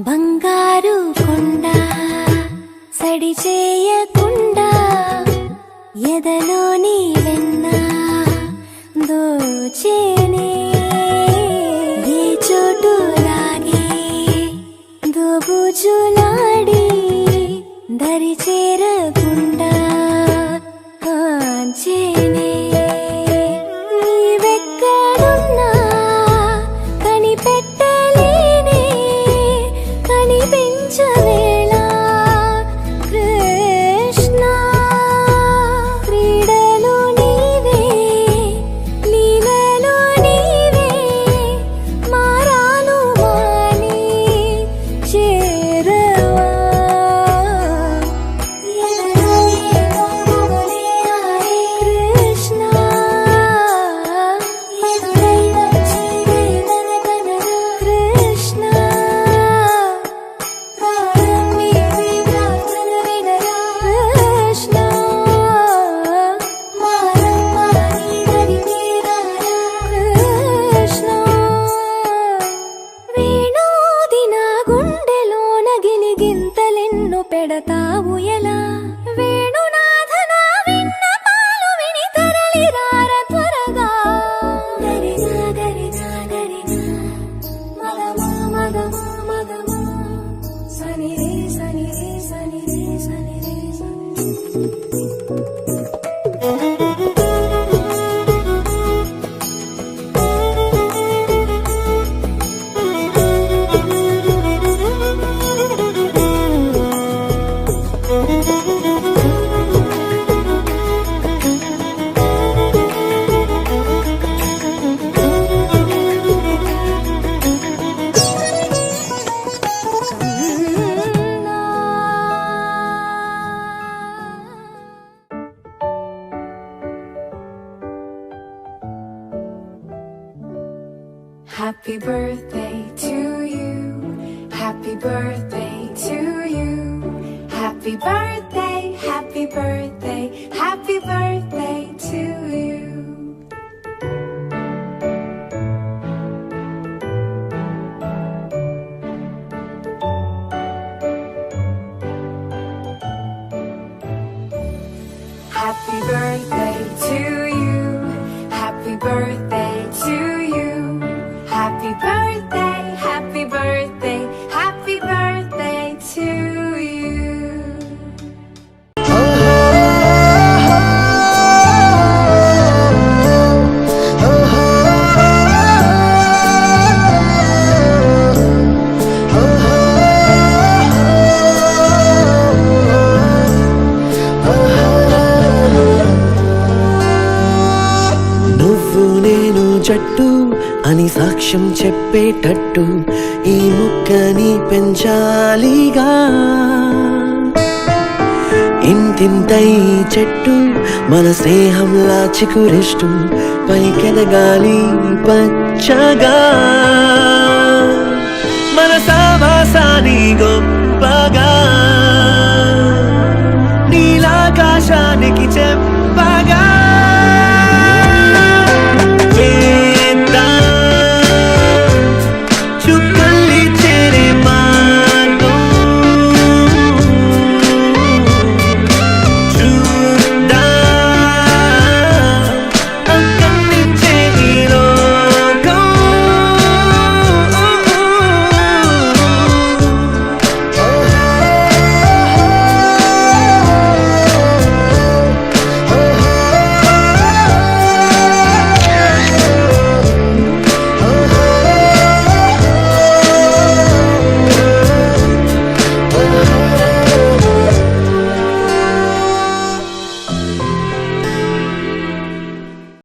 బంగారు కొండ సడి చేయకుండా ఎదలోని వెన్న దోచేనే ఏ చోటు లాగే దోబుజులాడి దరి చేరకుండా కాంచేనే నీవెక్కడున్నా కనిపెట్టలేనే కనిపించవేళ కృష్ణ క్రీడలు నీవే లీలలో నీవే మారాను మాని చేరవా కృష్ణ కృష్ణ కృష్ణ కృష్ణ వేణోది నా గుండెలోన గిలిగింతలెన్ను పెడతావు ఎలా వేణునాథ నా విన్నపాలు విని తరలి రార త్వరగా గరిగా గరిగా గరిగా మగమా మగమా మగమా సని రే సని రే సని రే సని రే Happy birthday to you. Happy birthday to you. Happy birthday, happy birthday, happy birthday to you. Happy birthday to you. Happy birthday to you. Happy birthday, happy birthday, happy birthday to you. నువ్వు నేను జట్టు అని సాక్ష్యం చెప్పేటట్టు ఈ ముక్కని పెంచాలిగా ఇంతింతై చెట్టు మన స్నేహంలా చికురిస్తూ పైకెదగాలి పచ్చగా మన సావాసాని గొప్పగా నీలాకాశానికి చెప్ప